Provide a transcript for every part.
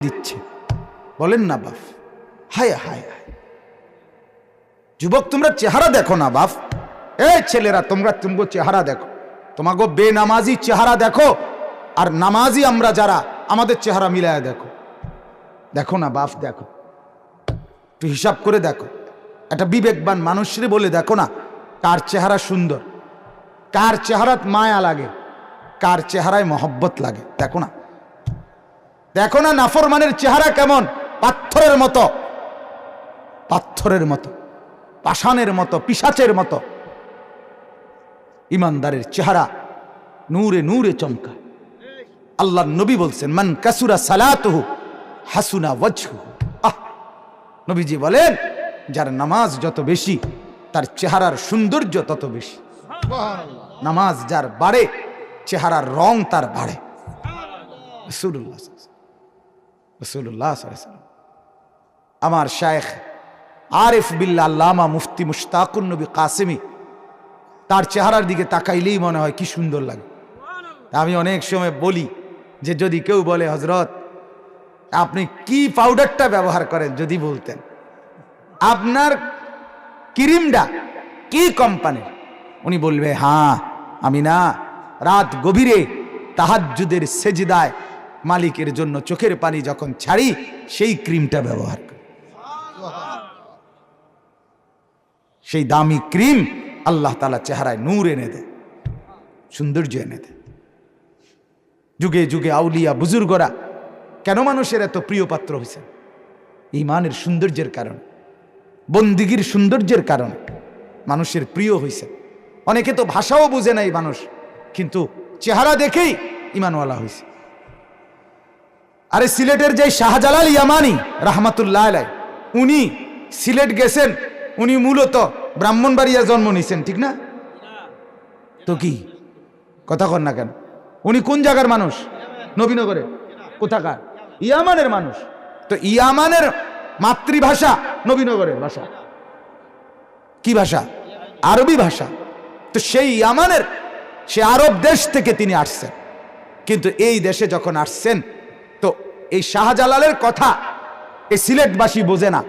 দিচ্ছে, বলেন না বাপ? হায় হায় হায়, যুবক তোমরা চেহারা দেখো না বাপ। এই ছেলেরা তোমরা চেহারা দেখো, তোমাকে বেনামাজি চেহারা দেখো আর নামাজি আমরা যারা আমাদের চেহারা মিলায় দেখো। দেখো না বাপ, দেখো, একটু হিসাব করে দেখো। একটা বিবেকবান মানুষরে বলে দেখো না কার চেহারা সুন্দর, কার চেহারাত মায়া লাগে, কার চেহারায় মহব্বত লাগে। দেখো না, দেখো না নাফরমানের চেহারা কেমন, পাথরের মতো, পাথরের মতো, পাষাণের মতো, পিশাচের মতো। ইমানদারের চেহারা নূরে নূরে চমকা। আল্লাহর নবী বলছেন, মান কাসুরা সালাতুহু হাসুনা ওয়াজহুহু। নবীজি বলেন, যার নামাজ যত বেশি তার চেহারার সৌন্দর্য তত বেশি। নামাজ যার বাড়ে চেহারার রং তার বাড়ে। রাসূলুল্লাহ রাসূলুল্লাহ সাল্লাল্লাহু আলাইহি ওয়াসাল্লাম, আমার শায়েখ আরিফ বিল্লাহ আল্লামা মুফতি মুশতাকুন নবী কাসেমি, তার চেহারার দিকে তাকাইলেই মনে হয় কি সুন্দর লাগে। আমি অনেক সময় বলি যে যদি কেউ বলে হযরত আপনি কি পাউডারটা ব্যবহার করেন, যদি বলতেন আপনার ক্রিমটা কি কোম্পানির, উনি বলবে হ্যাঁ আমি না রাত গভীরে তাহাজ্জুদের সেজদায় মালিকের জন্য চোখের পানি যখন ছাড়ি সেই ক্রিমটা ব্যবহার করি। সেই দামি ক্রিম আল্লাহ তাআলা চেহারায় নূর এনে দেয়, সৌন্দর্য এনে দেয়। যুগে যুগে আউলিয়া বুজুর্গরা কেন মানুষের এত প্রিয় পাত্র হয়েছে? ঈমানের সৌন্দর্যের কারণে, বন্দিগির সৌন্দর্যের কারণে মানুষের প্রিয় হয়েছে। অনেকে তো ভাষাও বুঝে নাই মানুষ, কিন্তু চেহারা দেখেই ঈমানওয়ালা হয়েছে। আরে সিলেটের যে শাহজালাল ইয়ামানি রাহমাতুল্লাহ আলাইহি, উনি সিলেট গেছেন, উনি মূলত ব্রাহ্মণবাড়িয়া জন্ম নিয়েছেন, ঠিক না? তো কি কথা কন না কেন? উনি কোন জায়গার মানুষ? নবীনগরে। কোথাকার? ইয়ামানের মানুষ। তো ইয়ামানের মাতৃভাষা নবীনগরের ভাষা। কি ভাষা? আরবি ভাষা। তো সেই ইয়ামানের, সে আরব দেশ থেকে তিনি আসছেন, কিন্তু এই দেশে যখন আসছেন তো এই শাহজালালের কথা এই সিলেটবাসী বোঝে না,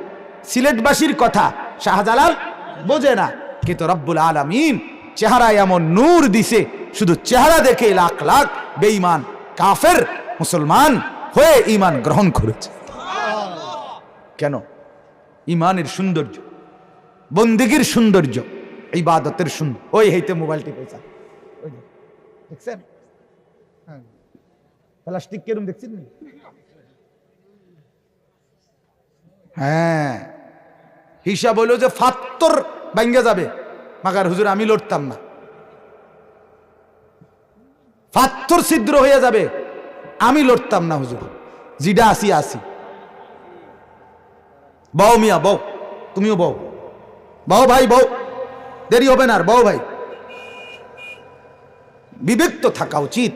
সিলেটবাসীর কথা শাহজালাল বোঝে না। কিন্তু রব্বুল আলামিন চেহারায় এমন নূর দিছে, শুধু চেহারা দেখে লাখ লাখ বেঈমান কাফের মুসলমান হয়ে ঈমান গ্রহণ করেছে। কেন? ঈমানের সৌন্দর্য, বন্দেগীর সৌন্দর্য, ইবাদতের সুন্দর। ওই হেইতে মোবাইল টিপেছে, ওই দেখছেন প্লাস্টিক কেরম দেখছেন? হ্যাঁ, হিসাব হইল যে ফাত্তর ভাঙ্গে যাবে, মাগার হুজুর আমি লড়তাম না, ফাত্তর ছিদ্র হয়ে যাবে, আমি লড়তাম না হুজুর, জিডা আসি আসি। বউ মিয়া বউ, তুমিও বউ, বউ ভাই বউ, দেরি হবে না আর, বউ ভাই। বিবেক তো থাকা উচিত।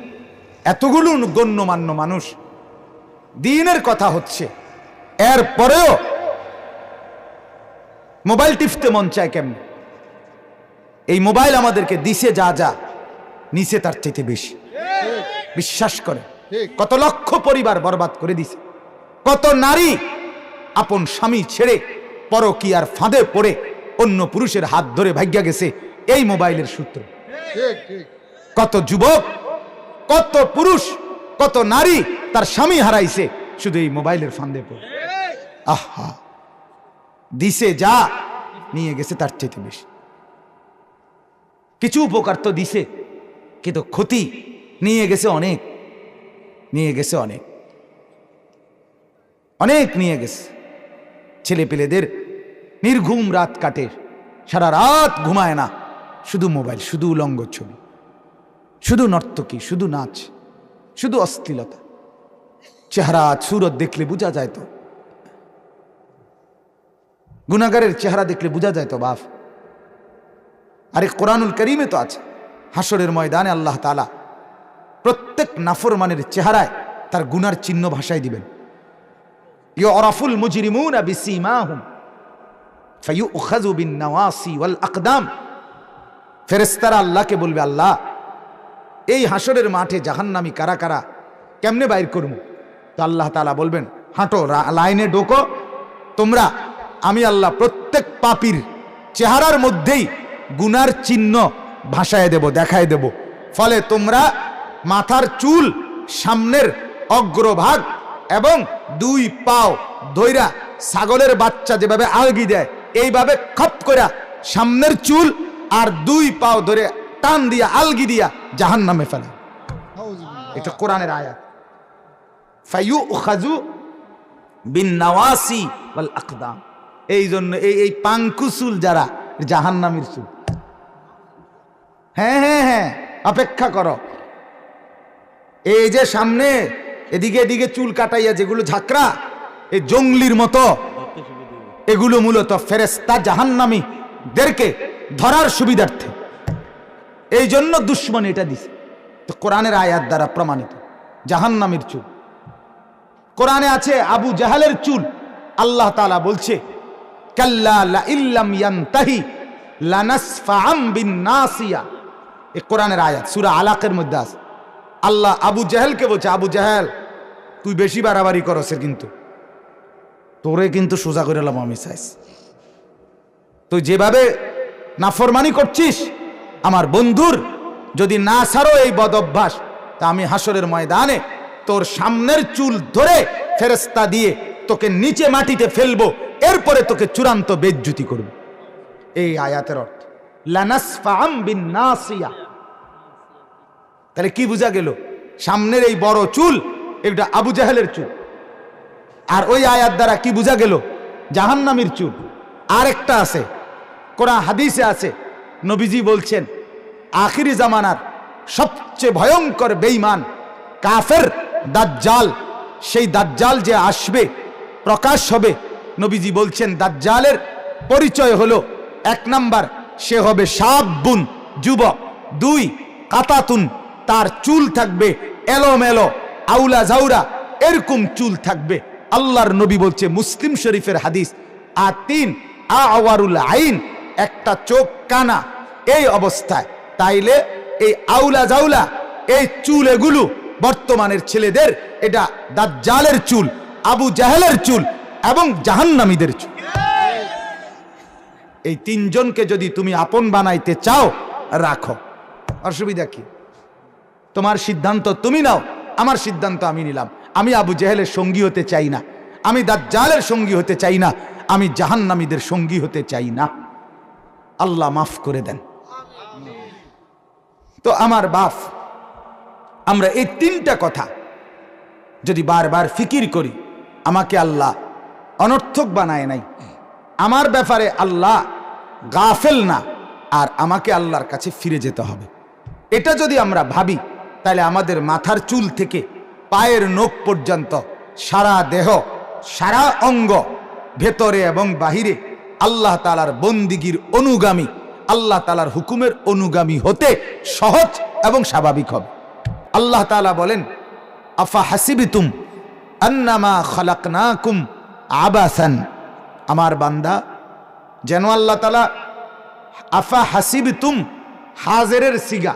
এতগুলো গণ্যমান্য মানুষ, দ্বীনের কথা হচ্ছে, এরপরেও মোবাইল টিপতে মন চায় কেমনে? এই মোবাইল আমাদেরকে দিছে যা যা, নিচে তার চাইতে বেশি। বিশ্বাস করে কত লক্ষ পরিবার বরবাদ করে দিছে, কত নারী আপন স্বামী ছেড়ে পরকীয়ার ফাঁদে পড়ে অন্য পুরুষের হাত ধরে ভাগ্যা গেছে এই মোবাইলের সূত্রে। কত যুবক, কত পুরুষ, কত নারী তার স্বামী হারাইছে শুধু এই মোবাইলের ফাঁদে পড়ে। আহা, দিছে যা, নিয়ে গেছে তার চাইতে বেশি। কিছু উপকার তো দিছে, কিন্তু ক্ষতি নিয়ে গেছে অনেক, নিয়ে গেছে অনেক, অনেক নিয়ে গেছে। ছেলে পেলেদের নির্ঘুম রাত কাটে, সারা রাত ঘুমায় না, শুধু মোবাইল, শুধু উলঙ্গ ছবি, শুধু নর্তকী, শুধু নাচ, শুধু অশ্লীলতা। চেহারা সুরত দেখলে বোঝা যায় তো, গুনাহগারের চেহারা দেখলে বোঝা যায় তো বাপ। আরে কোরআনুল কারীমে তো আছে, হাসরের ময়দানে আল্লাহ তাআলা প্রত্যেক নাফরমানের চেহারায় তার গুনার চিহ্ন ভাষায় দিবেন। ইউরাফুল মুজরিমুনা বিসীমাহুম ফায়ুখাযু বিন-নওয়াসি ওয়াল আকদাম। ফেরেশতারা আল্লাহকে বলবে, আল্লাহ এই হাসরের মাঠে জাহান্নামী কারা কারা কেমনে বাইর করব? তো আল্লাহ তাআলা বলবেন, হাঁটো, লাইনে ঢোকো তোমরা। আমি আল্লাহ প্রত্যেক পাপীর চেহারার মধ্যেই গুনার চিহ্ন ভাসায় দেব, দেখায় দেব। ফলে তোমরা মাথার চুল, সামনের অগ্রভাগ এবং 2 পাও ধইরা ছাগলের বাচ্চা যেভাবে আলগি দেয় এইভাবে খপ করে সামনের চুল আর 2 পাও ধরে টান দিয়া আলগি দিয়া জাহান্নামে ফেলে। এটা কোরআনের আয়াত। ফায়ুখাযু বিন-নাওয়াসি ওয়াল আকদাম। এই জন্য এই পাঙ্কু চুল যারা জাহান্নামীর চুল। হ্যাঁ হ্যাঁ হ্যাঁ, অপেক্ষা করো। এই যে সামনে এদিকে এদিকে চুল কাটাইয়া যেগুলো ঝাঁকড়া, এই জঙ্গলির মতো, এগুলো মূলত ফেরেশতা জাহান্নামীদেরকে ধরার সুবিধার্থে। এই জন্য দুশ্মন এটা দিছে। তো কোরআনের আয়াত দ্বারা প্রমাণিত জাহান্নামীর চুল। কোরআনে আছে আবু জাহালের চুল। আল্লাহ তাআলা বলছে কাল্লা লা ইল্লাম ইয়ানতাহি লানাসফাআম বিন-নাসিয়া। এই কোরআনের আয়াত সূরা আলাকের মধ্যে আছে। আল্লাহ আবু জাহেলকে বলছে, আবু জাহেল তুই বেশি বাড়াবাড়ি করছ, কিন্তু তোরে কিন্তু সোজা করে এলাম আমি চাইস। তুই যেভাবে নাফরমানি করছিস আমার বন্ধুর, যদি না ছাড়ো এই বদ অভ্যাস, তা আমি হাসরের ময়দানে তোর সামনের চুল ধরে ফেরেশতা দিয়ে তোকে নিচে মাটিতে ফেলবো, এরপরে তোকে চূড়ান্ত বেজ্জতি করব। এই আয়াতের অর্থ লানাসফাআম বিন-নাসিয়া। তাহলে কি বোঝা গেল? সামনের এই বড় চুল এটা আবু জাহেলের চুল। আর ওই আয়াত দ্বারা কি বোঝা গেল? জাহান্নামীর চুল। আরেকটা আছে, কোরআন হাদিসে আছে, নবীজি বলছেন আখিরি জামানার সবচেয়ে ভয়ঙ্কর বেঈমান কাফের দাজ্জাল, সেই দাজ্জাল যে আসবে, প্রকাশ হবে, নবীজি বলছেন দাজ্জালের পরিচয় হলো 1 নাম্বার সে হবে শাবুন, যুবক। 2 কাতাতুন, তার চুল থাকবে এলোমেলো, আউলা জাউরা, এরকম চুল থাকবে। আল্লাহর নবী বলছে, মুসলিম শরীফের হাদিস। আর 3 আওয়ারুল আইন, একটা চোখ কানা এই অবস্থায়। তাইলে এই আউলা জাউলা এই চুল, এগুলো বর্তমানের ছেলেদের, এটা দাজ্জালের চুল, আবু জাহেলের চুল এবং জাহান্নামীদের চুল। এই 3 জনকে যদি তুমি আপন বানাইতে চাও, রাখো, অসুবিধা কি? তোমার সিদ্ধান্ত তুমি নাও, আমার সিদ্ধান্ত আমি নিলাম। আমি আবু জাহেলের সঙ্গী হতে চাই না, আমি দাজ্জালের সঙ্গী হতে চাই না, আমি জাহান্নামীদের সঙ্গী হতে চাই না। আল্লাহ মাফ করে দেন। তো আমার বাপ, আমরা এই 3টা কথা যদি বারবার ফিকির করি, আমাকে আল্লাহ অনর্থক বানায় নাই, আমার ব্যাপারে আল্লাহ গাফেল না, আর আমাকে আল্লাহর কাছে ফিরে যেতে হবে, এটা যদি আমরা ভাবি, তাহলে আমাদের মাথার চুল থেকে পায়ের নখ পর্যন্ত সারা দেহ, সারা অঙ্গ, ভেতরে এবং বাহিরে আল্লাহ তাআলার বন্দিগির অনুগামী, আল্লাহ তাআলার হুকুমের অনুগামী হতে সহজ এবং স্বাভাবিক হবে। আল্লাহ তাআলা বলেন আফা হাসিবিতুম আন্নামা খালাকনাকুম আবাসান। আমার বান্দা, যেন আল্লাহ তাআলা আফা হাসিবিতুম, হাজেরের সিগা,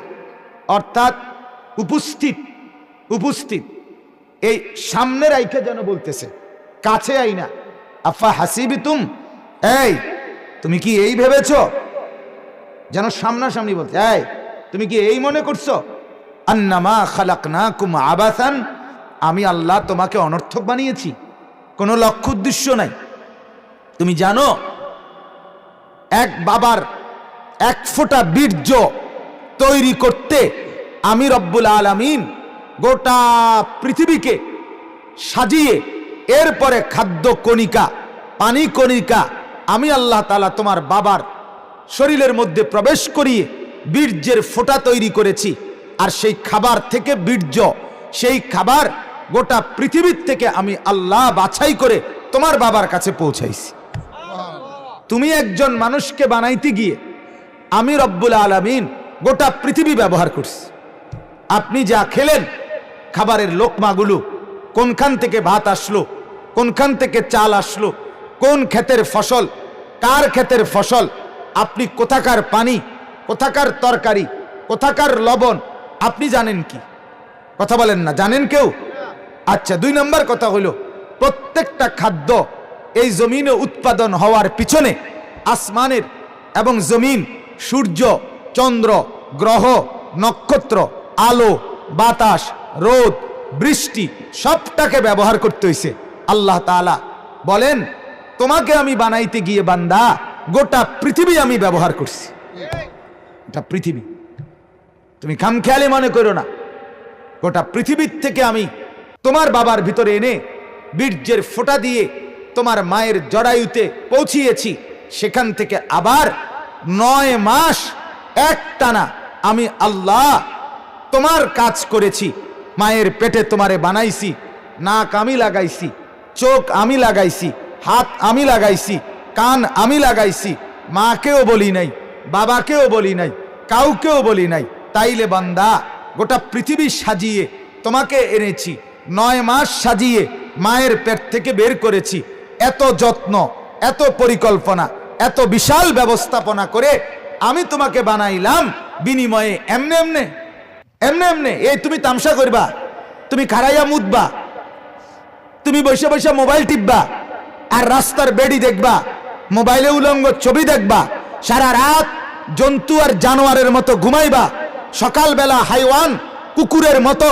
অর্থাৎ উপস্থিত, উপস্থিত, এই সামনের আইকে যেন বলতেছে, কাছে আই না। আফা হাসিবিতুম, এই তুমি কি এই ভেবেছ? যেন সামনাসামনি বলতে, এই তুমি কি এই মনে করছো? আন্নামা খালাকনাকুম আবাসান, আমি আল্লাহ তোমাকে অনর্থক বানিয়েছি, কোনো লক্ষ্য উদ্দেশ্য নাই। তুমি জানো এক বাবার 1 ফোঁটা বীর্য তৈরি করতে আমি রব্বুল আলামিন গোটা পৃথিবীকে সাজিয়ে, এরপরে খাদ্য কণিকা, পানি কণিকা আমি আল্লাহ তাআলা তোমার বাবার শরীরের মধ্যে প্রবেশ করিয়ে বীর্যের ফোঁটা তৈরি করেছি। আর সেই খাবার থেকে বীর্য, সেই খাবার গোটা পৃথিবীর থেকে আমি আল্লাহ বাছাই করে তোমার বাবার কাছে পৌঁছাইছি। তুমি একজন মানুষকে বানাইতে গিয়ে আমি রব্বুল আলামিন গোটা পৃথিবী ব্যবহার করছি। আপনি যা খেলেন, খাবারের লোকমাগুলো, কোনখান থেকে ভাত আসলো, কোনখান থেকে চাল আসলো, কোন ক্ষেতের ফসল, কার ক্ষেতের ফসল, আপনি কোথাকার পানি, কোথাকার তরকারি, কোথাকার লবণ, আপনি জানেন কি? কথা বলেন না, জানেন কেউ? আচ্ছা, 2 নম্বর কথা হলো প্রত্যেকটা খাদ্য এই জমিনে উৎপাদন হওয়ার পিছনে আসমানের এবং জমিন, সূর্য, চন্দ্র, গ্রহ, নক্ষত্র, আলো, বাতাস, রোদ, বৃষ্টি সবটাকে ব্যবহার করতে হইছে। আল্লাহ তাআলা বলেন, তোমাকে আমি বানাইতে গিয়ে বান্দা গোটা পৃথিবী আমি ব্যবহার করছি। এটা পৃথিবী, তুমি খামখেয়ালি মনে করো না। গোটা পৃথিবীর থেকে আমি তোমার বাবার ভিতরে এনে বীর্যের ফোঁটা দিয়ে তোমার মায়ের জরায়ুতে পৌঁছিয়েছি। সেখান থেকে আবার 9 মাস একটানা আমি আল্লাহ তোমার কাজ করেছি। মায়ের পেটে তোমারে বানাইছি, নাক আমি লাগাইছি, চোখ আমি লাগাইছি, হাত আমি লাগাইছি, কান আমি লাগাইছি। মাকেও বলি নাই, বাবাকেও বলি নাই, কাউকেও বলি নাই। তাইলে বান্দা গোটা পৃথিবী সাজিয়ে তোমাকে এনেছি, 9 মাস সাজিয়ে মায়ের পেট থেকে বের করেছি। এত যত্ন, এত পরিকল্পনা, এত বিশাল ব্যবস্থাপনা করে আমি তোমাকে বানাইলাম। বিনিময়ে এমনে এমনে এমনে এমনে এই তুমি তামসা করবা, তুমি খারাইয়া মুতবা, তুমি বসে বসে মোবাইল টিপবা, আর রাস্তার বেড়ি দেখবা, মোবাইলে উলঙ্গ ছবি দেখবা, সারা রাত জন্তু আর জানোয়ারের মতো ঘুমাইবা, সকালবেলা হাইওয়ান কুকুরের মতো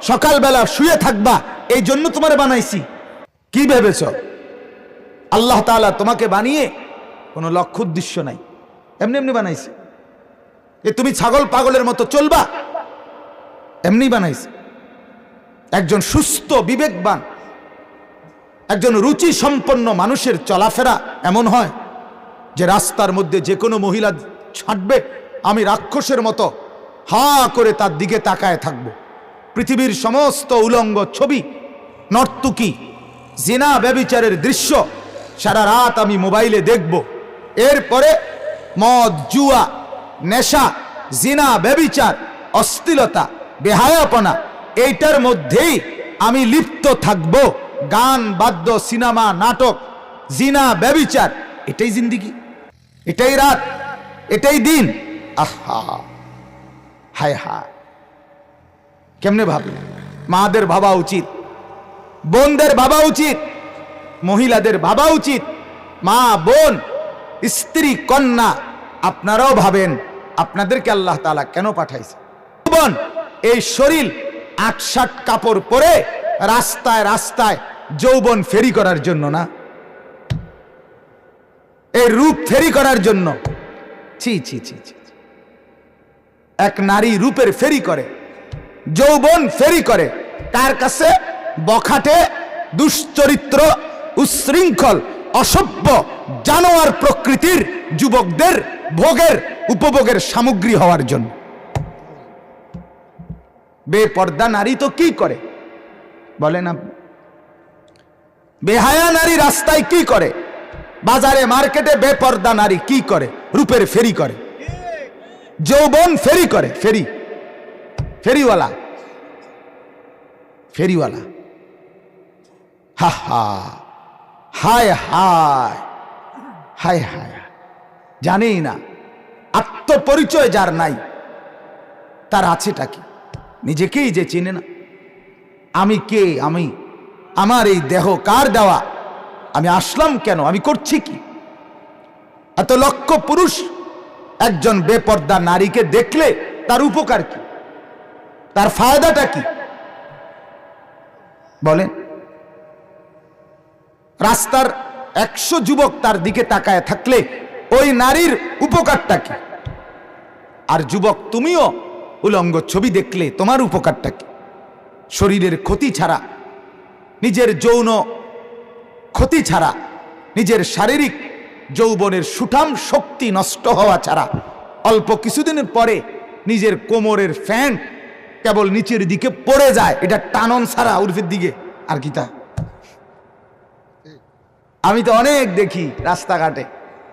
সকালবেলা শুয়ে থাকবা। এই জন্য তোমার বানাইছি। কি ভেবেছ? আল্লাহ তাআলা তোমাকে বানিয়ে কোনো লক্ষ্য উদ্দেশ্য নাই, এমনি এমনি বানাইছে। এ তুমি ছাগল পাগলের মতো চলবা, এমনি বানাইছে। একজন সুস্থ বিবেকবান, একজন রুচি সম্পন্ন মানুষের চলাফেরা এমন হয় যে রাস্তার মধ্যে যে কোনো মহিলা ছাড়বে, আমি রাক্ষসের মতো হা করে তার দিকে তাকায় থাকব। পৃথিবীর সমস্ত উলঙ্গ ছবি, নর্তুকি, জিনা ব্যভিচারের দৃশ্য সারা রাত আমি মোবাইলে দেখব। এরপরে মদ, জুয়া, নেশা, জিনা, ব্যভিচার, অশ্লীলতা, বেহায়াপনা, এইটার মধ্যেই আমি লিপ্ত থাকব। গান, বাদ্য, সিনেমা, নাটক, জিনা, ব্যভিচার, এটাই জিন্দিগি, এটাই রাত, এটাই দিন। আহা, হায় হায়, কেমনে ভাবে? মাদের ভাবা উচিত, বোনদের ভাবা উচিত, মহিলাদের ভাবা উচিত। মা, বোন, স্ত্রী, কন্যা, আপনারাও ভাবেন আপনাদেরকে আল্লাহ তাআলা কেন পাঠাইছে। বোন, এই শরীর ৮-৬০ কাপড় পরে রাস্তায় রাস্তায় যৌবন ফেরি করার জন্য না, এই রূপ ফেরি করার জন্য। ছি ছি ছি ছি, এক নারী রূপের ফেরি করে, যৌবন ফেরি করে কার কাছে? বখাটে, দুশ্চরিত্র, উচ্ছৃঙ্খল, অসভ্য, জানোয়ার প্রকৃতির যুবকদের ভোগের উপভোগের সামগ্রী হওয়ার জন্য। বেপর্দা নারী তো কি করে বলেন আপনি? বেহায়া নারী রাস্তায় কি করে? বাজারে মার্কেটে বেপর্দা নারী কি করে? রূপের ফেরি করে, যৌবন ফেরি করে। ফেরি, ফেরিওয়ালা, ফেরিওয়ালা। হা হা, হায় হায়, হায় হায়। জানেই না, আত্মপরিচয় যার নাই তার আছেটা কি? নিজেকেই যে চিনে না। আমি কে? আমি, আমার এই দেহ কার দেওয়া? আমি আসলাম কেন? আমি করছি কি? এত লক্ষ পুরুষ একজন বেপর্দা নারীকে দেখলে তার উপকার কি? তার ফায়দাটা কি বলেন? রাস্তার 100 যুবক তার দিকে তাকায় থাকলে ওই নারীর উপকারটা কি? আর যুবক তুমিও উলঙ্গ ছবি দেখলে তোমার উপকারটা কি? শরীরের ক্ষতি ছাড়া, নিজের যৌন ক্ষতি ছাড়া, নিজের শারীরিক যৌবনের সুঠাম শক্তি নষ্ট হওয়া ছাড়া অল্প কিছুদিনের পরে নিজের কোমরের ফ্যান কেবল নিচের দিকে পড়ে যায়, এটা টানন ছাড়া উর্ফের দিকে আর কি তা? আমি তো অনেক দেখি রাস্তাঘাটে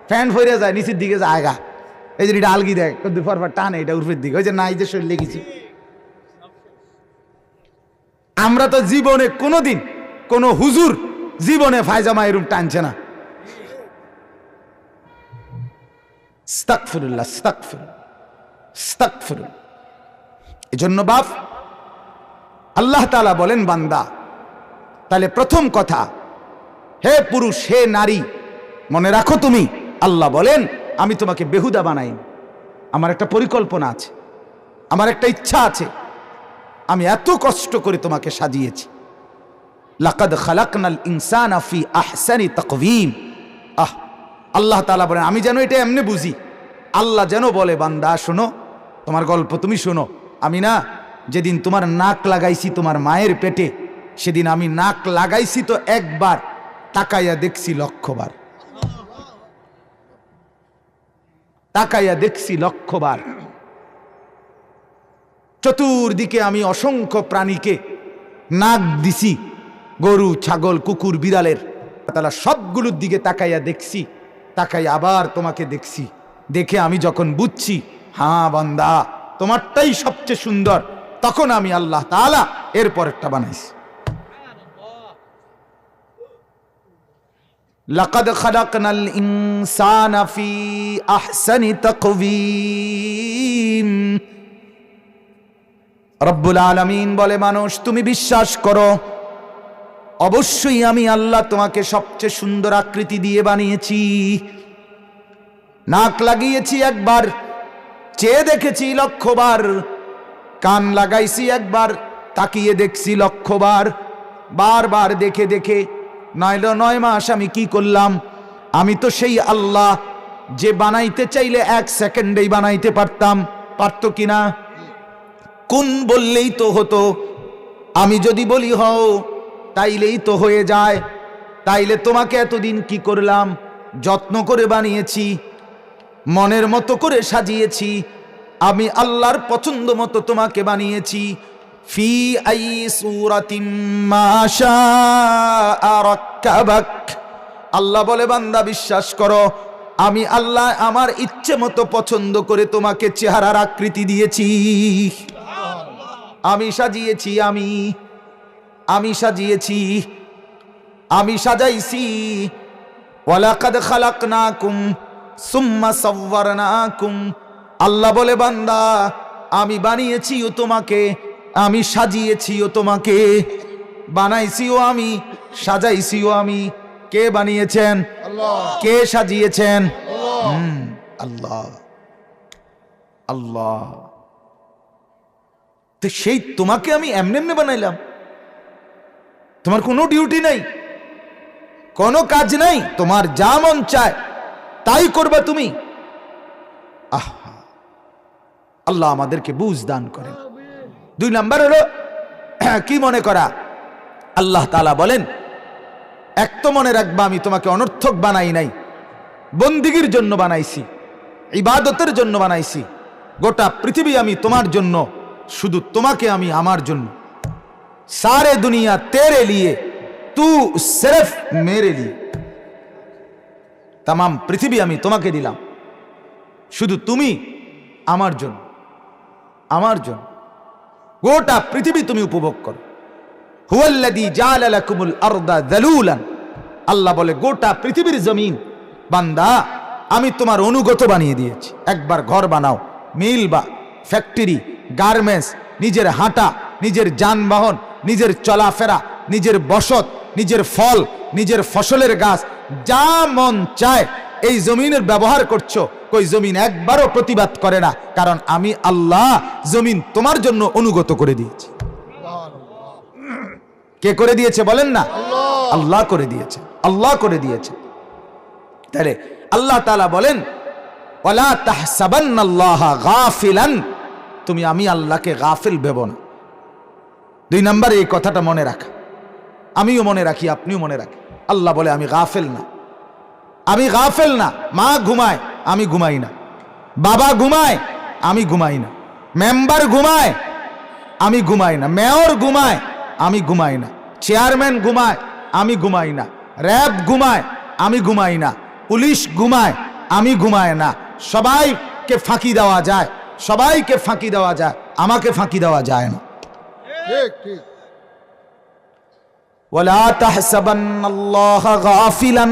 ফ্যান ফইরে যায়, নিচের দিকে জায়গা, এই যে এটা আলগি দেয়, কত পরপর টানে, এটা উর্ফের দিকে। ওই যে না, এই যে শরীর লেগেছি। আমরা তো জীবনে কোনোদিন কোনো হুজুর জীবনে ফায়জামা এরম টানছে না। আস্তাগফিরুল্লাহ, আস্তাগফিরুল্লাহ, আস্তাগফিরুল্লাহ। এজন্য বাপ, আল্লাহ তাআলা বলেন, বান্দা, তাহলে প্রথম কথা হে পুরুষ, হে নারী, মনে রাখো তুমি, আল্লাহ বলেন আমি তোমাকে বেহুদা বানাইনি। আমার একটা পরিকল্পনা আছে, আমার একটা ইচ্ছা আছে। আমি এত কষ্ট করে তোমাকে সাজিয়েছি। লাকাদ খালাকনাল ইনসানা ফি আহসানি তাকওয়িম। আল্লাহ তাআলা বলেন আমি যেন এটা এমনি বুঝি। আল্লাহ যেন বলে, বান্দা শোনো, তোমার গল্প তুমি শোনো। আমি না যেদিন তোমার নাক লাগাইছি তোমার মায়ের পেটে, সেদিন আমি নাক লাগাইছি তো একবার, তাকাইয়া দেখছি লক্ষবার, তাকাইয়া দেখছি লক্ষবার। চতুর্দিকে আমি অসংখ্য প্রাণীকে নাক দিছি, গরু, ছাগল, কুকুর, বিড়ালের। তাহলে সবগুলোর দিকে তাকাইয়া দেখছি, তাকাইয়া আবার তোমাকে দেখছি। দেখে আমি যখন বুঝছি হ্যাঁ বান্দা তোমারটাই সবচেয়ে সুন্দর, তখন আমি আল্লাহ তাআলা এরপর একটা বানাইছি। লাকাদ খালাকনাল ইনসানা ফি আহসানি তাকওয়িম। রব্বুল আলামিন বলে, মানুষ তুমি বিশ্বাস করো, অবশ্যই আমি আল্লাহ তোমাকে সবচেয়ে সুন্দর আকৃতি দিয়ে বানিয়েছি। নাক লাগিয়েছি একবার, চেয়ে দেখেছি লক্ষবার, কান লাগাইছি একবার, তাকিয়ে দেখছি লক্ষবার। বারবার দেখে দেখে 9 মাস আমি কি করলাম? আমি তো সেই আল্লাহ যে বানাইতে চাইলে 1 সেকেন্ডেই বানাইতে পারতাম। পারত কিনা? কোন বললেই তো হতো। আমি যদি বলি হও তাইলেই তো হয়ে যায়। তাইলে তোমাকে এতদিন কি করলাম? যত্ন করে বানিয়েছি, মনের মতো করে সাজিয়েছি। আমি আল্লাহর পছন্দ মতো তোমাকে বানিয়েছি। ফি আই সূরাতিম মা শাআ রাক্কাবাক। আল্লাহ বলে, বান্দা বিশ্বাস করো, আমি আল্লাহ আমার ইচ্ছে মতো পছন্দ করে তোমাকে চেহারার আকৃতি দিয়েছি। আমি সাজিয়েছি, আমি সাজিয়েছি, আমি সাজাইছি। ওয়ালাকাদ খালাকনাকুম সুম্মা সাওয়ারনাকুম। আল্লাহ বলে, বান্দা আমি বানিয়েছিও তোমাকে, আমি সাজিয়েছিও তোমাকে, বানাইছিও আমি, সাজাইছিও আমি। কে বানিয়েছেন? আল্লাহ। কে সাজিয়েছেন? আল্লাহ। আল্লাহ। তো সেই তোমাকে আমি এমনি এমনি বানাইলাম। তোমার কোনো ডিউটি নাই, কোনো কাজ নাই, তোমার যা মন চায় তাই করবে তুমি। আল্লাহ আমাদেরকে বুঝ দান করেন। 2 নাম্বার হলো কি মনে করা? আল্লাহ তাআলা বলেন, এক তো মনে রাখবা আমি তোমাকে অনর্থক বানাই নাই, বন্দিগির জন্য বানাইছি, ইবাদতের জন্য বানাইছি। গোটা পৃথিবী আমি তোমার জন্য, শুধু তোমাকে আমি আমার জন্য। सारे दुनिया तेरे लिए, तू सिर्फ मेरे लिए। तमाम पृथ्वी আমি তোমাকে দিলাম, শুধু তুমি আমার জন্য, আমার জন্য। গোটা পৃথিবী তুমি উপভোগ করো। হুয়াল্লাযী জাআলা লাকুমুল আরদা যালুলান। আল্লাহ বলে, গোটা পৃথিবীর জমিন বান্দা আমি তোমার অনুগত বানিয়ে দিয়েছি। একবার ঘর বানাও, মিল বা ফ্যাক্টরি, গার্মেন্টস, নিজের হাঁটা, নিজের যানবাহন, নিজের চলাফেরা, নিজের বসত, নিজের ফল, নিজের ফসলের গাছ, যা মন চায় এই জমিনের ব্যবহার করছো। কই জমিন একবারও প্রতিবাদ করে না, কারণ আমি আল্লাহ জমিন তোমার জন্য অনুগত করে দিয়েছি। কে করে দিয়েছে বলেন না? আল্লাহ করে দিয়েছে, আল্লাহ করে দিয়েছে। তাহলে আল্লাহ তাআলা বলেন, ওয়ালা তাহসাবান্নাল্লাহা গাফিলান। তুমি আমি আল্লাহকে গাফিল ভেবো না। 2 নম্বরে এই কথাটা মনে রাখা, আমিও মনে রাখি, আপনিও মনে রাখেন। আল্লাহ বলে আমি গাফিল না, আমি গাফিল না। মা ঘুমায়, আমি ঘুমাই না। বাবা ঘুমায়, আমি ঘুমাই না। মেম্বার ঘুমায়, আমি ঘুমাই না। মেয়র ঘুমায়, আমি ঘুমাই না। চেয়ারম্যান ঘুমায়, আমি ঘুমাই না। র্যাব ঘুমায়, আমি ঘুমাই না। পুলিশ ঘুমায়, আমি ঘুমাই না। সবাইকে ফাঁকি দেওয়া যায়, সবাইকে ফাঁকি দেওয়া যায়, আমাকে ফাঁকি দেওয়া যায় না। ঠিক ঠিক। ওয়ালা তাহসাবান্নাল্লাহা গাফিলান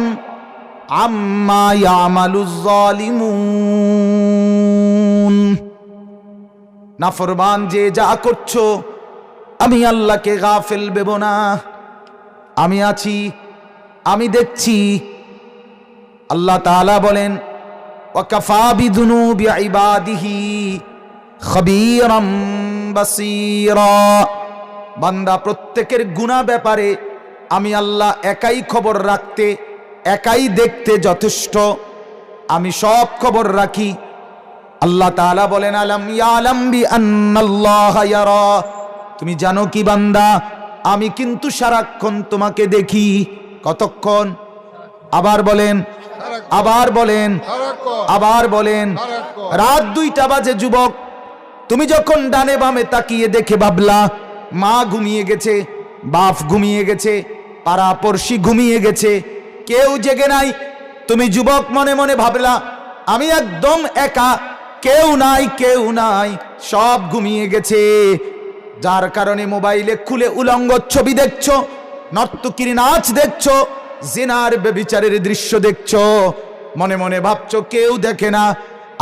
আম্মা ইয়ামালুজ জালিমুন। নাফরমান যে যা করছো, আমি আল্লাহকে গাফিল ভেবো না। আমি আছি, আমি দেখছি। আল্লাহ তাআলা বলেন ওয়াকাফা বিযুনুবি ইবাদিহি খবীরাম বাসীরা। বান্দা প্রত্যেকের গুনাহ ব্যাপারে আমি আল্লাহ একাই খবর রাখতে, একাই দেখতে যথেষ্ট। আমি সব খবর রাখি। আল্লাহ তাআলা বলেন আলাম ইয়ালাম বিআন্নাল্লাহা ইয়ারা। তুমি জানো কি বান্দা, আমি কিন্তু সারাক্ষণ তোমাকে দেখি। কতক্ষণ? আবার বলেন, আবার বলেন, আবার বলেন। রাত 2টা বাজে যুবক, তুমি যখন ডানে বামে তাকিয়ে দেখে ভাবলা মা ঘুমিয়ে গেছে, বাপ ঘুমিয়ে গেছে, পাড়া পড়শি ঘুমিয়ে গেছে, কেউ জেগে নাই। তুমি যুবক মনে মনে ভাবলা আমি একদম একা, কেউ নাই, কেউ নাই, সব ঘুমিয়ে গেছে। যার কারণে মোবাইলে খুলে উলঙ্গ ছবি দেখছো, নর্তকীর নাচ দেখছো, জিনার ব্যভিচারের দৃশ্য দেখছো। মনে মনে ভাবছো কেউ দেখে না।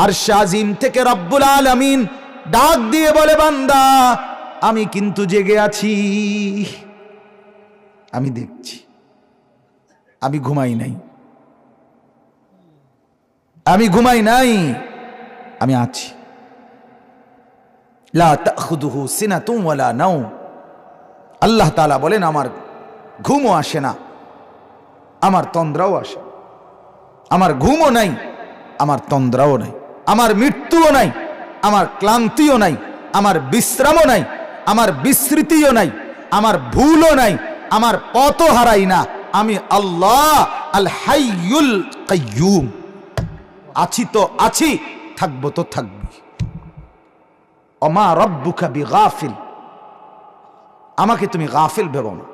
আরশ আজিম থেকে রব্বুল আলামিন ডাক দিয়ে বলে বান্দা আমি কিন্তু জেগে আছি, আমি দেখছি, আমি ঘুমাই নাই, আমি ঘুমাই নাই, আমি আছি। লা তাখুযুহু সিনাতুন ওয়ালা নাওম। আল্লাহ তাআলা বলেন আমার ঘুমও আসে না, আমার তন্দ্রাও আসে। আমার ঘুমও নাই, আমার তন্দ্রাও নাই, আমার মৃত্যুও নাই, আমার ক্লান্তিও নাই, আমার বিশ্রামও নাই, আমার বিস্মৃতিও নাই, আমার ভুলও নাই, আমার পথও হারাই না। আমি আল্লাহ আল হাইয়ুল কাইয়ুম। আছি তো আছি, থাকবো তো থাকবি। ওমা রব্বুকা বিগাফিল। আমাকে তুমি গাফিল ভেবো না।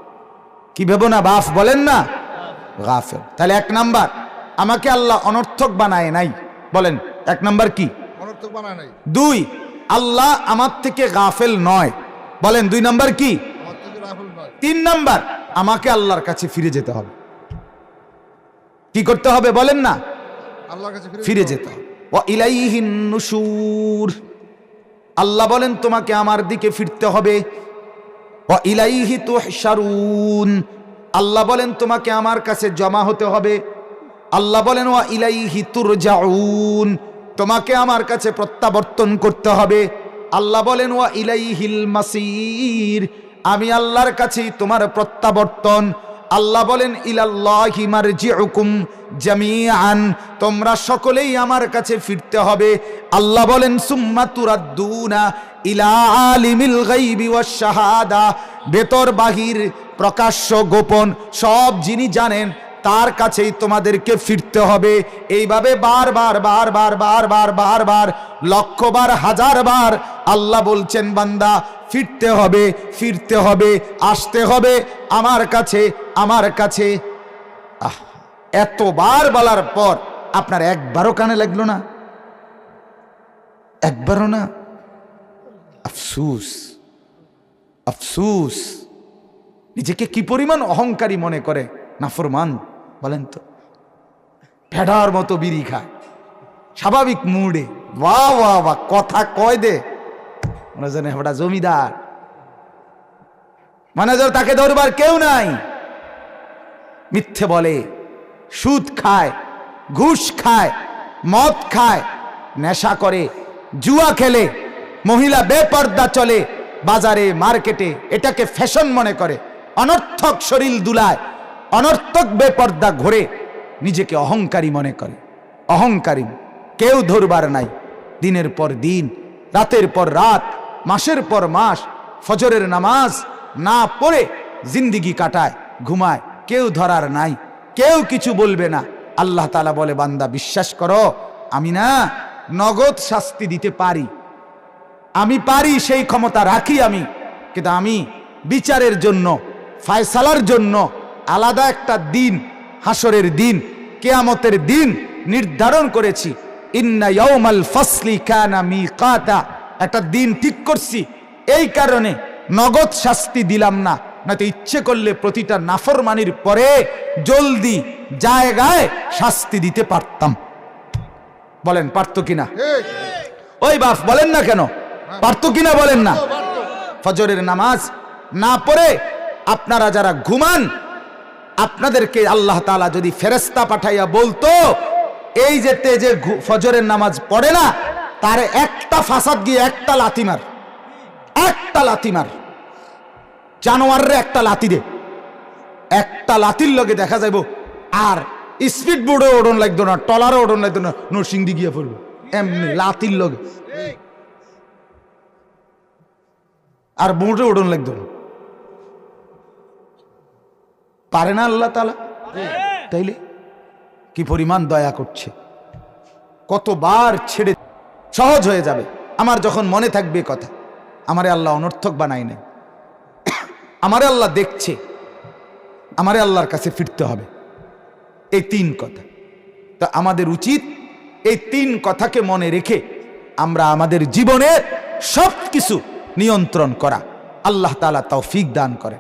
কি ভেবো না? বাপ বলেন না, গাফিল। তাহলে 1 নাম্বার, আমাকে আল্লাহ অনর্থক বানায় নাই। বলেন 1 নাম্বার কি? অনর্থক বানায় নাই। 2, আল্লাহ আমার থেকে গাফিল নয়। বলেন 2 নাম্বার কি? 3 নাম্বার, আমাকে আল্লাহর কাছে ফিরে যেতে হবে। কি করতে হবে বলেন না? আল্লাহর কাছে ফিরে যেতে হবে। ওয়া ইলাইহিন নুশুর। আল্লাহ বলেন তোমাকে আমার দিকে ফিরতে হবে। ওয়া ইলাইহি তুহশারুন। আল্লাহ বলেন তোমাকে আমার কাছে জমা হতে হবে। আল্লাহ বলেন ওয়া ইলাইহি তুরজাউন। তোমাকে আমার কাছে প্রত্যাবর্তন করতে হবে। আল্লাহ বলেন ওয়া ইলাইহিল মাসির। আমি আল্লাহর কাছেই তোমার প্রত্যাবর্তন। আল্লাহ বলেন ইলাল্লাহি মারজিউকুম জামিআন। তোমরা সকলেই আমার কাছে ফিরতে হবে। আল্লাহ বলেন সুম্মা তুরাদ্দুনা ইলা আলিমিল গায়বি ওয়াশ শাহাদা। ভেতর বাহির, প্রকাশ্য গোপন সব যিনি জানেন তার কাছেই তোমাদেরকে ফিরতে হবে। এইভাবে বারবার বারবার বারবার বারবার, লক্ষবার, হাজারবার আল্লাহ বলছেন বান্দা ফিরতে হবে, ফিরতে হবে, আসতে হবে আমার কাছে, আমার কাছে। এতবার বলার পর আপনার একবারও কানে লাগলো না? একবারও না? আফসুস, আফসুস। নিজেকে কি পরিমাণ অহংকারী মনে করে নাফরমান বলেন তো। ভেড়ার মতো বিড়ি খায় স্বাভাবিক মুডে, বাহ বাহ বাহ, কথা কয় দে মনে জানে ওটা জমিদার, মানে তাকে ধরবার কেউ নাই। মিথ্যে বলে, সুদ খায়, ঘুষ খায়, মদ খায়, নেশা করে, জুয়া খেলে, মহিলা বেপর্দা চলে বাজারে মার্কেটে, এটাকে ফ্যাশন মনে করে, অনর্থক শরীর দুলায়, অনর্থক বেপর্দা ঘোরে, নিজেকে অহংকারী মনে করে। অহংকারী কেউ ধরবার নাই। দিনের পর দিন, রাতের পর রাত, মাসের পর মাস ফজরের নামাজ না পড়ে জিন্দিগি কাটায়, ঘুমায়, কেউ ধরার নাই, কেউ কিছু বলবে না। আল্লাহ তাআলা বলে বান্দা বিশ্বাস করো আমি না নগদ শাস্তি দিতে পারি, আমি পারি, সেই ক্ষমতা রাখি আমি, কিন্তু আমি বিচারের জন্য, ফায়সালার জন্য আলাদা একটা দিন, হাসরের দিন, কিয়ামতের দিন নির্ধারণ করেছি। ইন্না ইয়াউমাল ফাসলি কানা মিকাতা। একটা দিন ঠিক করছি, এই কারণে নগদ শাস্তি দিলাম না, নয়তো ইচ্ছে করলে প্রতিটা নাফরমানির পরে জলদি জায়গায় শাস্তি দিতে পারতাম। বলেন পারতো কিনা? ওই বাপ বলেন না কেন, পারতো কিনা বলেন না? ফজরের নামাজ না পড়ে আপনারা যারা ঘুমান, আপনাদেরকে আল্লাহ তাআলা যদি ফেরেশতা পাঠাইয়া বলতো এই যে তেজে ফজরের নামাজ পড়ে না, তার একটা ফাসাদ গিয়ে একটা লাথি মার, জানোয়াররে একটা লাথি দে, একটা লাথির লগে দেখা যাইব আর স্পিড বোর্ডে ওড়ন লাগতো না, টলারে ওড়ন লাগতো না, নরসিংদী গিয়ে পড়বো এমনি লাথির লগে, আর বোর্ডে ওড়ন লাগতো না। পারে না আল্লাহ তাআলা? তাইলে কি পরিমাণ দয়া করছে, কতবার ছেড়ে সহজ হয়ে যাবে। আমার যখন মনে থাকবে কথা, আমারে আল্লাহ অনর্থক বানাই নাই, আমারে আল্লাহ দেখছে, আমারে আল্লাহর কাছে ফিরতে হবে। এই তিন কথা, তা আমাদের উচিত এই তিন কথাকে মনে রেখে আমরা আমাদের জীবনের সব কিছু নিয়ন্ত্রণ করা। আল্লাহ তাআলা তৌফিক দান করে।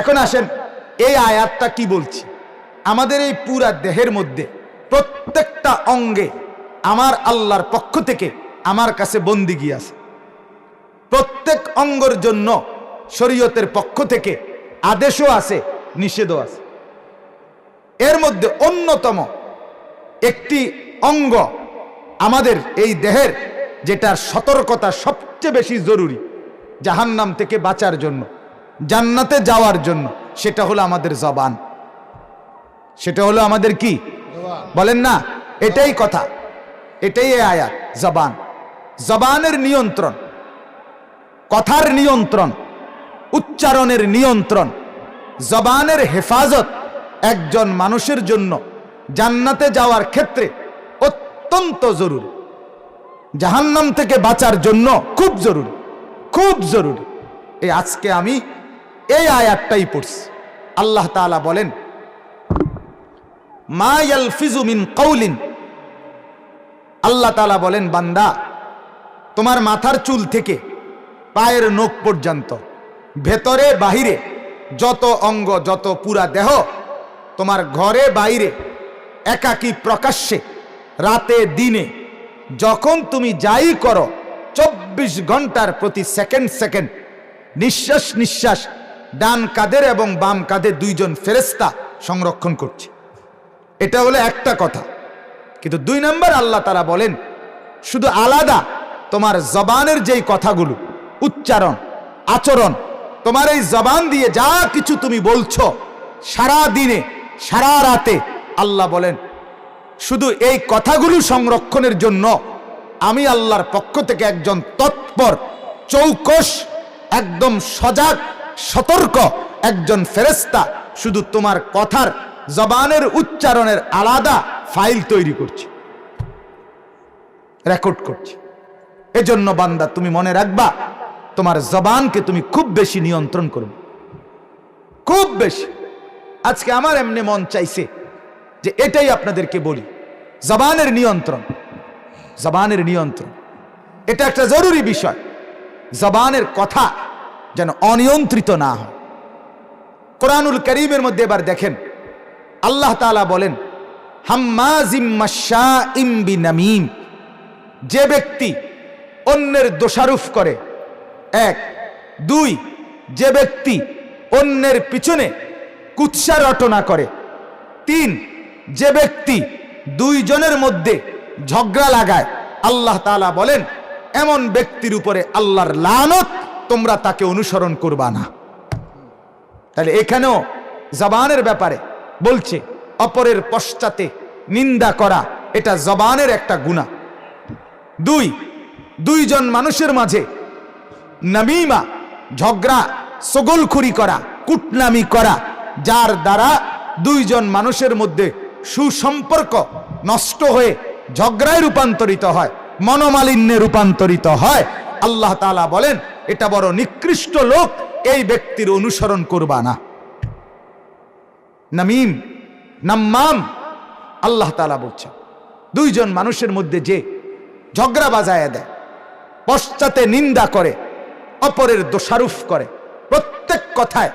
এখন আসেন এই আয়াতটা কি বলছি, আমাদের এই পুরা দেহের মধ্যে প্রত্যেকটা অঙ্গে আমার আল্লাহর পক্ষ থেকে আমার কাছে বন্দিগি আছে। প্রত্যেক অঙ্গের জন্য শরীয়তের পক্ষ থেকে আদেশও আছে, নিষেধও আছে। এর মধ্যে অন্যতম একটি অঙ্গ আমাদের এই দেহের, যেটার সতর্কতা সবচেয়ে বেশি জরুরি জাহান্নাম থেকে বাঁচার জন্য, জান্নাতে যাওয়ার জন্য, সেটা হলো আমাদের জবান। সেটা হলো আমাদের কি বলেন না? এটাই কথা, এটাই এই আয়াত। জবান, জবানের নিয়ন্ত্রণ, কথার নিয়ন্ত্রণ, উচ্চারণের নিয়ন্ত্রণ, জবানের হেফাজত একজন মানুষের জন্য জান্নাতে যাওয়ার ক্ষেত্রে অত্যন্ত জরুরি, জাহান্নাম থেকে বাঁচার জন্য খুব জরুরি, খুব জরুরি। এই আজকে আমি এই আয়াতটাই পড়ছি। আল্লাহ তাআলা বলেন, মা ইয়ালফিজু মিন কাউলিন, আল্লাহ তাআলা বলেন, বান্দা তোমার মাথার চুল থেকে পায়ের নখ পর্যন্ত, ভেতরে বাহিরে যত অঙ্গ, যত পুরা দেহ, তোমার ঘরে বাইরে, একাকী প্রকাশ্যে, রাতে দিনে, যখন তুমি যাই করো, 24 ঘন্টার প্রতি সেকেন্ড সেকেন্ড নিঃশ্বাস নিঃশ্বাস ডান কাঁধের এবং বাম কাঁধে দুইজন ফেরেশতা সংরক্ষণ করছে। এটা হলো একটা কথা। কিন্তু 2 নম্বর আল্লাহ তাআলা বলেন, শুধু আলাদা তোমার জবানের যেই কথাগুলো, উচ্চারণ, আচরণ, তোমার এই জবান দিয়ে যা কিছু তুমি বলছো সারা দিনে সারা রাতে, আল্লাহ বলেন শুধু এই কথাগুলো সংরক্ষণের জন্য আমি আল্লাহর পক্ষ থেকে একজন তৎপর, চৌকস, একদম সজাগ, সতর্ক একজন ফেরেশতা শুধু তোমার কথার জবানের উচ্চারণের আলাদা ফাইল তৈরি করছে, রেকর্ড করছে। এজন্য বান্দা তুমি মনে রাখবা, তোমার জবানকে তুমি খুব বেশি নিয়ন্ত্রণ করবে, খুব বেশি। আজকে আমার এমনি মন চাইছে যে এটাই আপনাদেরকে বলি, জবানের নিয়ন্ত্রণ, জবানের নিয়ন্ত্রণ এটা একটা জরুরি বিষয়। জবানের কথা যেন অনিয়ন্ত্রিত না হয়। কোরআনুল কারীমের মধ্যে এবার দেখেন, আল্লাহ তাআলা বলেন, হাম্মাজিম মাশাইম বিনামিম, যে ব্যক্তি অন্যের দোষারোপ করে, 1, 2, যে ব্যক্তি অন্যের পিছনে কুৎসা রটনা করে, 3, যে ব্যক্তি 2 জনের মধ্যে ঝগড়া লাগায়, আল্লাহ তাআলা বলেন এমন ব্যক্তির উপরে আল্লাহর লানত, তোমরা তাকে অনুসরণ করবা না। তাহলে এখানেও জবানের ব্যাপারে বলছে, অপরের পশ্চাতে নিন্দা করা এটা জবানের একটা গুনাহ। 2 জন মানুষের মাঝে নামিমা, ঝগড়া, সগলখুরি করা, কুটনামি করা, যার দ্বারা 2 জন মানুষের মধ্যে সুসম্পর্ক নষ্ট হয়ে ঝগড়ায় রূপান্তরিত হয়, মনোমালিন্যে রূপান্তরিত হয়। আল্লাহ তাআলা বলেন এটা বড় নিকৃষ্ট লোক, এই ব্যক্তির অনুসরণ করবা না। নামিম, নাম্মাম, আল্লাহ তাআলা বলছেন 2 জন মানুষের মধ্যে যে ঝগড়া বাজায় দেয়, পশ্চাতে নিন্দা করে, অপরের দোষারোপ করে, প্রত্যেক কথায়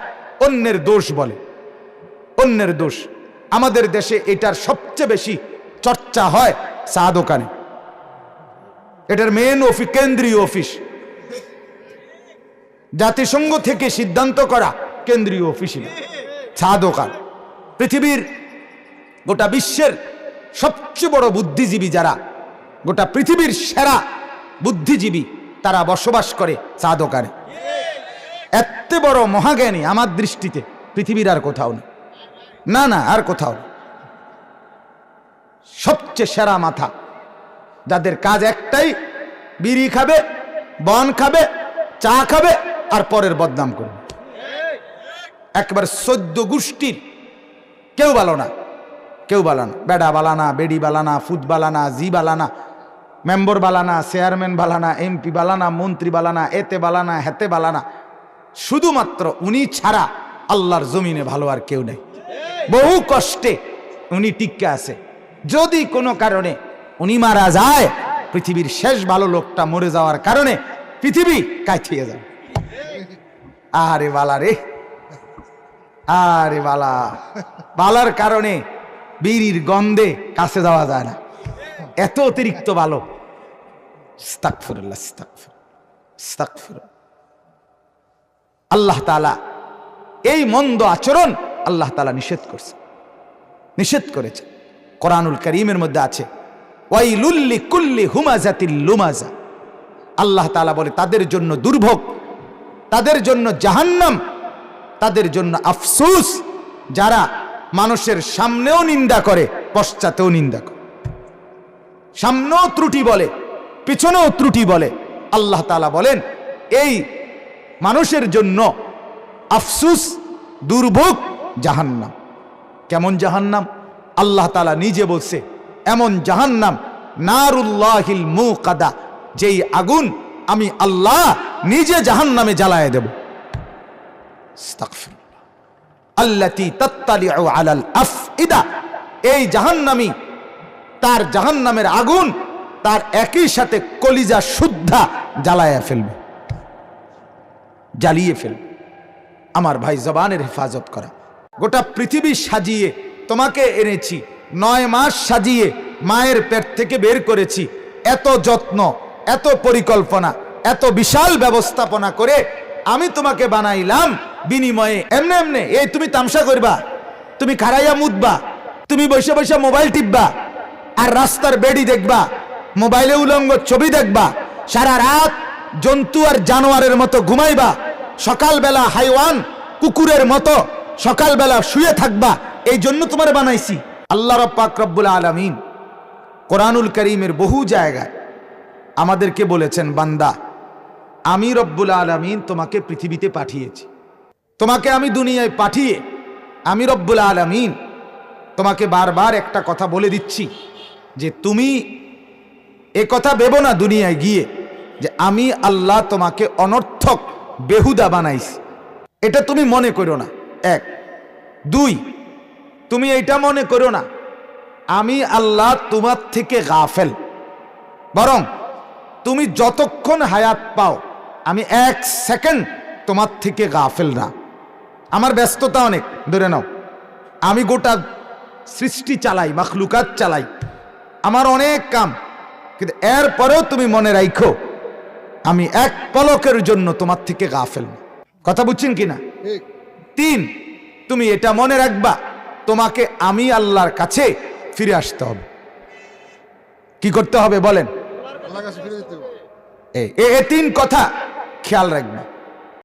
অন্যের দোষ বলে, অন্যের দোষ। আমাদের দেশে এটার সবচেয়ে বেশি চর্চা হয় চা দোকানে। এটার মেন অফিস, কেন্দ্রীয় অফিস, জাতিসংঘ থেকে সিদ্ধান্ত করা কেন্দ্রীয় অফিস চা দোকান। পৃথিবীর গোটা বিশ্বের সবচেয়ে বড় বুদ্ধিজীবী যারা, গোটা পৃথিবীর সেরা বুদ্ধিজীবী, তারা বসবাস করে চা দোকানে। এত বড় মহাজ্ঞানী আমার দৃষ্টিতে পৃথিবীর আর কোথাও নেই, না না আর কোথাও নেই। সবচেয়ে সেরা মাথা, যাদের কাজ একটাই, বিড়ি খাবে, বন খাবে, চা খাবে আর পরের বদনাম করবে। একবার 14 গোষ্ঠীর কেউ ভালো না, কেউ ভালো না, বেডা বালানা, বেডি বালানা, ফুট বালানা, জি বালানা, মেম্বার বালানা, চেয়ারম্যান বালানা, এমপি বালানা, মন্ত্রী বালানা, এতে বালানা, হেতে বালানা। শুধুমাত্র উনি ছাড়া আল্লাহর জমিনে ভালো আর কেউ নেই। বহু কষ্টে উনি টিকে আছে। যদি কোনো কারণে উনি মারা যায়, পৃথিবীর শেষ ভালো লোকটা মরে যাওয়ার কারণে পৃথিবী কাইথিয়ে যাবে। আরে বালা রে, আরে বালা, বালার কারণে বিড়ির গন্ধে কাছে যাওয়া যায় না, এত অতিরিক্ত ভালো। আস্তাগফিরুল্লাহ, আস্তাগফিরুল্লাহ। আল্লাহ তাআলা এই মন্দ আচরণ আল্লাহ তাআলা নিষেধ করছে, নিষেধ করেছে। কোরআনুল কারীমের মধ্যে আছে ওয়াইলুল লিকুল্লি হুমাযাতিল লুমাযা। আল্লাহ তাআলা বলে তাদের জন্য দুর্ভোগ, তাদের জন্য জাহান্নাম, তাদের জন্য আফসোস, যারা মানুষের সামনেও নিন্দা করে, পশ্চাতেও নিন্দা করে, সামনেও ত্রুটি বলে, পিছনেও ত্রুটি বলে। আল্লাহ তাআলা বলেন এই মানুষের জন্য আফসোস, দুর্ভোগ, জাহান্নাম। কেমন জাহান্নাম? আল্লাহ তাআলা নিজে বলছে এমন জাহান্নাম, নারুল্লাহিল মুকাদা, যেই আগুন আমি আল্লাহ নিজে জাহান্নামে জ্বালায় দেব। আস্তাগফিরুল্লাহ। আল্লাতী তাত্তালিউ আলাল আফইদা, এই জাহান্নামী, তার জাহান্নামের আগুন তার একই সাথে কলিজা শুদ্ধা জ্বালায়া ফেলবে, জ্বালিয়ে ফেলবে। আমার ভাই, জবানের হেফাজত করা। গোটা পৃথিবী সাজিয়ে তোমাকে এনেছি, 9 মাস সাজিয়ে মায়ের পেট থেকে বের করেছি, এত যত্ন, এত পরিকল্পনা, এত বিশাল ব্যবস্থাপনা করে আমি তোমাকে বানাইলাম। বিনিময়ে এমনে এমনে এই তুমি তামসা করবা, তুমি খারাইয়া মুদবা, তুমি বসে বসে মোবাইল টিপবা, আর রাস্তার বেড়ি দেখবা, মোবাইলে উলঙ্গ ছবি দেখবা, সারা রাত জন্তু আর জানোয়ারের মতো ঘুমাইবা, সকালবেলা হাইওয়ান কুকুরের মতো সকালবেলা শুয়ে থাকবা। এই জন্য তোমার বানাইছি। আল্লাহ পাক রব্বুল আলামিন কোরআনুল কারীমের বহু জায়গায় আমাদেরকে বলেছেন, বান্দা আমি রব্বুল আলামিন তোমাকে পৃথিবীতে পাঠিয়েছি, তোমাকে আমি দুনিয়ায় পাঠিয়ে আমি রব্বুল আলামিন তোমাকে বারবার একটা কথা বলে দিচ্ছি যে তুমি এ কথা ভেবো না দুনিয়ায় গিয়ে যে আমি আল্লাহ তোমাকে অনর্থক বেহুদা বানাইছি, এটা তুমি মনে করো না। 1 2 তুমি এটা মনে করো না আমি আল্লাহ তোমার থেকে গাফেল, বরং তুমি যতক্ষণ হায়াত পাও আমি 1 সেকেন্ড তোমার থেকে গাফেল না। আমার ব্যস্ততা অনেক, ধরে নাও আমি গোটা সৃষ্টি চালাই, মাখলুকাত চালাই, আমার অনেক কাম, কিন্তু এরপরেও তুমি মনে রাখো আমি 1 পলকের জন্য তোমার থেকে গাফেল না। কথা বুঝছেন কিনা? 3 তুমি এটা মনে রাখবা তোমাকে আমি আল্লাহর কাছে ফিরে আসতে হবে। কি করতে হবে বলেন? এই 3 কথা খেয়াল রাখবা।